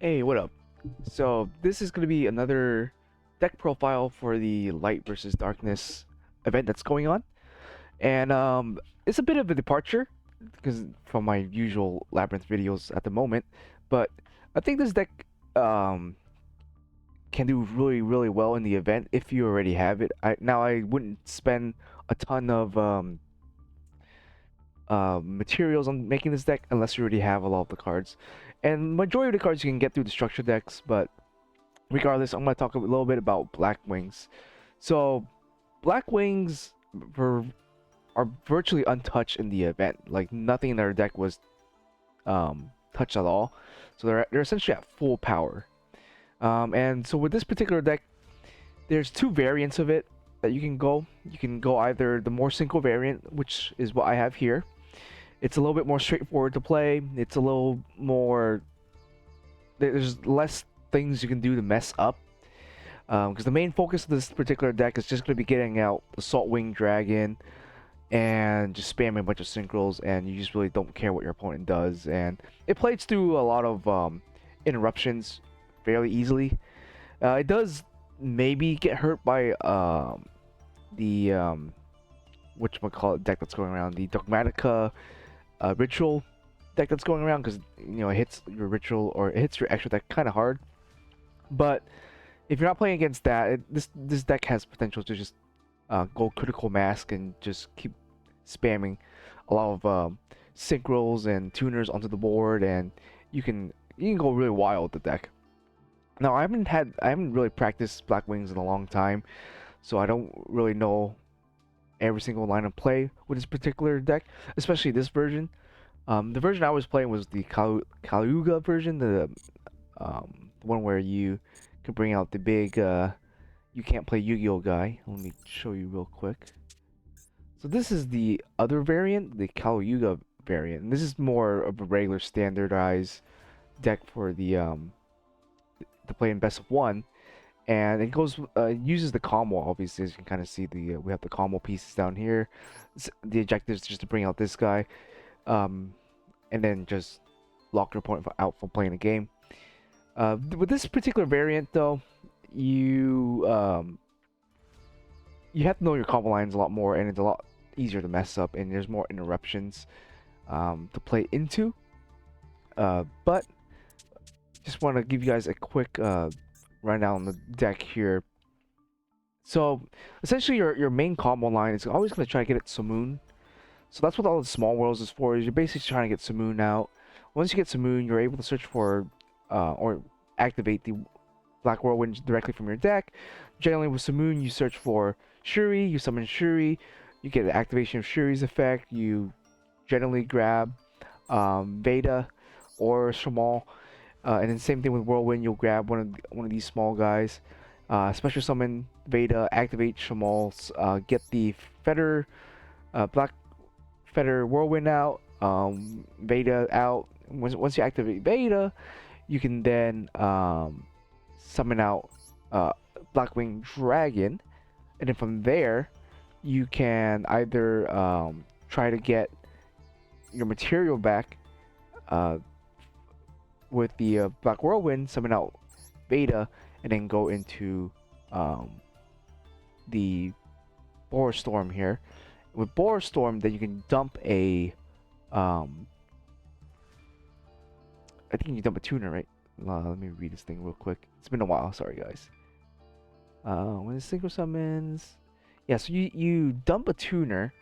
Hey, what up? So this is going to be another deck profile for the Light versus Darkness event that's going on, and it's a bit of a departure because from my usual Labyrinth videos at the moment, but I think this deck um, can do really well in the event if you already have it. I wouldn't spend a ton of materials on making this deck unless you already have a lot of the cards, and majority of the cards you can get through the structure decks, but regardless, I'm going to talk a little bit about Blackwings. So, Blackwings were, are virtually untouched in the event. Like, nothing in their deck was touched at all. So, they're essentially at full power. And so, with this particular deck, there's two variants of it that you can go. You can go either the more synchro variant, which is what I have here. It's a little bit more straightforward to play. It's a little more. There's less things you can do to mess up. Because the main focus of this particular deck is just going to be getting out the Saltwing Dragon and just spamming a bunch of synchros, and you just really don't care what your opponent does. And it plays through a lot of interruptions fairly easily. It does maybe get hurt by the whatchamacallit deck that's going around, the Dogmatica Ritual deck that's going around, because it hits your Ritual or it hits your extra deck kind of hard. But if you're not playing against that, this deck has potential to just go critical mask and just keep spamming a lot of synchros and tuners onto the board, and you can go really wild with the deck. Now I haven't really practiced Blackwings in a long time, so I don't really know every single line of play with this particular deck, especially this version. The version I was playing was the Kaluga version, the one where you can bring out the big you can't play Yu-Gi-Oh guy. Let me show you real quick. So this is the other variant, the Kaluga variant. And this is more of a regular standardized deck for the to play in best of one. And it goes uses the combo, obviously, as you can kind of see. We have the combo pieces down here. The objective is just to bring out this guy, and then just lock your opponent out from playing the game. With this particular variant, though, you have to know your combo lines a lot more, and it's a lot easier to mess up, and there's more interruptions to play into. But just want to give you guys a quick rundown on the deck here. So essentially, your main combo line is always going to try to get it Simoon. So that's what all the small worlds is for. Is you're basically trying to get Simoon out. Once you get Simoon, you're able to search for or activate the Black Whirlwind directly from your deck. Generally, with Simoon, you search for Shuri. You summon Shuri. You get the activation of Shuri's effect. You generally grab Veda or Shamal. And then same thing with Whirlwind. You'll grab one of these small guys. Special summon Veda, activate Shamal's, get the Feather, Black Feather Whirlwind out, Veda out. Once you activate Veda, you can then summon out Blackwing Dragon, and then from there, you can either try to get your material back with the Black Whirlwind, summon out Veda, and then go into the Boar Storm here. With Boar Storm, then you can dump a I think you dump a tuner, right? Let me read this thing real quick. It's been a while, sorry guys. When it synchro summons, yeah, so you dump a tuner.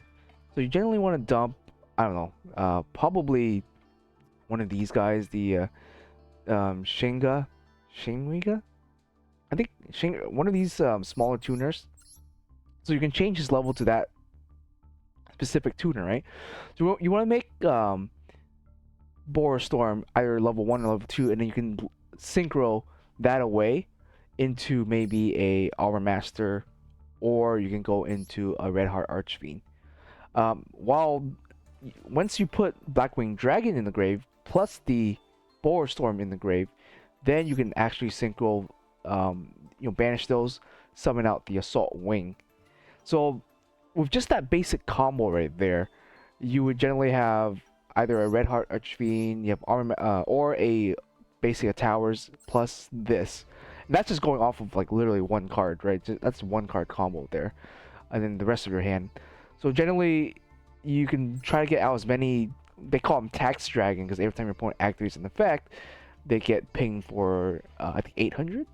So you generally want to dump, I don't know, probably one of these guys, the Shinriga. I think one of these smaller tuners. So you can change his level to that specific tuner, right? So you want to make Boar Storm either level 1 or level 2, and then you can synchro that away into maybe a Armor Master, or you can go into a Red Heart Archfiend. Once you put Blackwing Dragon in the grave, plus the Boar Storm in the grave, then you can actually synchro, banish those, summon out the Assault Wing. So with just that basic combo right there, you would generally have either a Red Heart Archfiend, you have armor, or a basically a towers plus this. And that's just going off of like literally one card, right? That's one card combo there, and then the rest of your hand. So generally, you can try to get out as many. They call them tax dragon because every time your opponent activates an effect, they get pinged for I think 800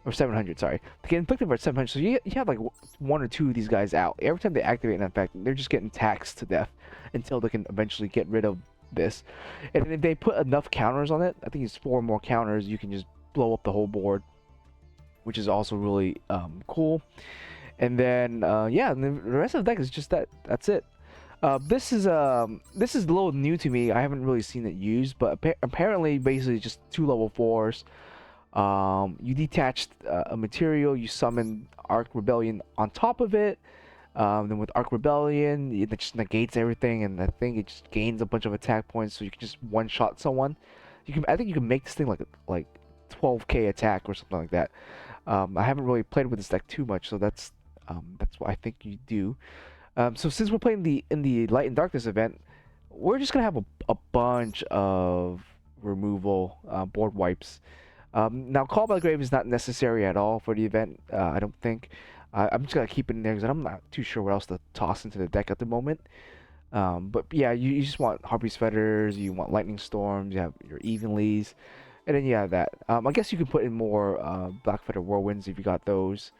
or 700. Sorry, they get inflicted for 700. So you have like one or two of these guys out every time they activate an effect. They're just getting taxed to death until they can eventually get rid of this. And if they put enough counters on it, I think it's 4 more counters. You can just blow up the whole board, which is also really cool. And then yeah, and the rest of the deck is just that. That's it. This is a little new to me. I haven't really seen it used, but apparently, basically, just 2 level 4s. You detached a material, you summon Arc Rebellion on top of it. Then with Arc Rebellion, it just negates everything, and I think it just gains a bunch of attack points, so you can just one-shot someone. I think you can make this thing like 12k attack or something like that. I haven't really played with this deck too much, so that's what I think you do. So since we're playing in the Light and Darkness event, we're just gonna have a bunch of removal board wipes. Now, Call by the Grave is not necessary at all for the event. I don't think. I'm just gonna keep it in there because I'm not too sure what else to toss into the deck at the moment. But yeah, you just want Harpy's Feathers, you want Lightning Storms, you have your Evenlies, and then you have that. I guess you can put in more Black Feather Whirlwinds if you got those,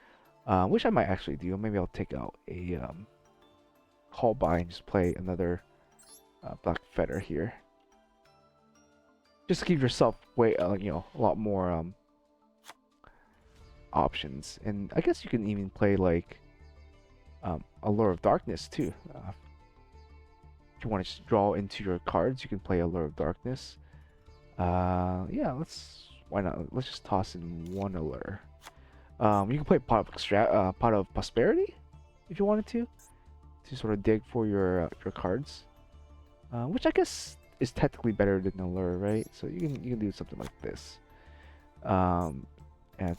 which I might actually do. Maybe I'll take out a Call by and just play another Black Feather here. Just to give yourself a lot more options. And I guess you can even play like Allure of Darkness too. If you want to just draw into your cards, you can play Allure of Darkness. Yeah, why not? Let's just toss in one Allure. You can play Pot of Prosperity if you wanted to sort of dig for your cards, which I guess is technically better than Allure, right? So you can do something like this, and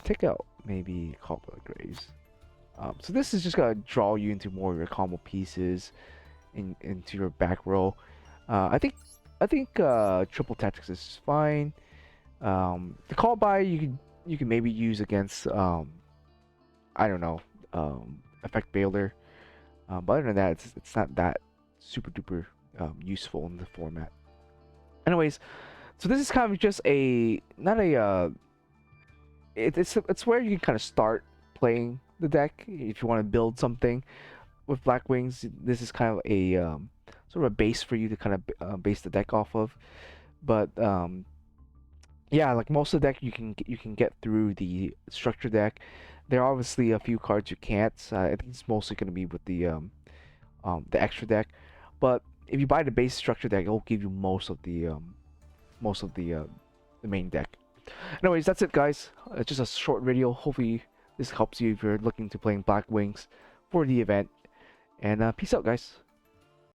take out maybe Call by the Graves. So this is just gonna draw you into more of your combo pieces, into your back row. I think triple tactics is fine. The Call by you can maybe use against I don't know, Effect Bailder. But other than that, it's not that super duper useful in the format. Anyways, so this is kind of just it's where you can kind of start playing the deck if you want to build something with Blackwings. This is kind of a sort of a base for you to kind of base the deck off of. But yeah, like most of the deck you can get through the structure deck. There are obviously a few cards you can't. I think it's mostly going to be with the extra deck. But if you buy the base structure deck, it'll give you most of the main deck. Anyways, that's it, guys. Just a short video. Hopefully this helps you if you're looking to playing Blackwings for the event. And peace out, guys.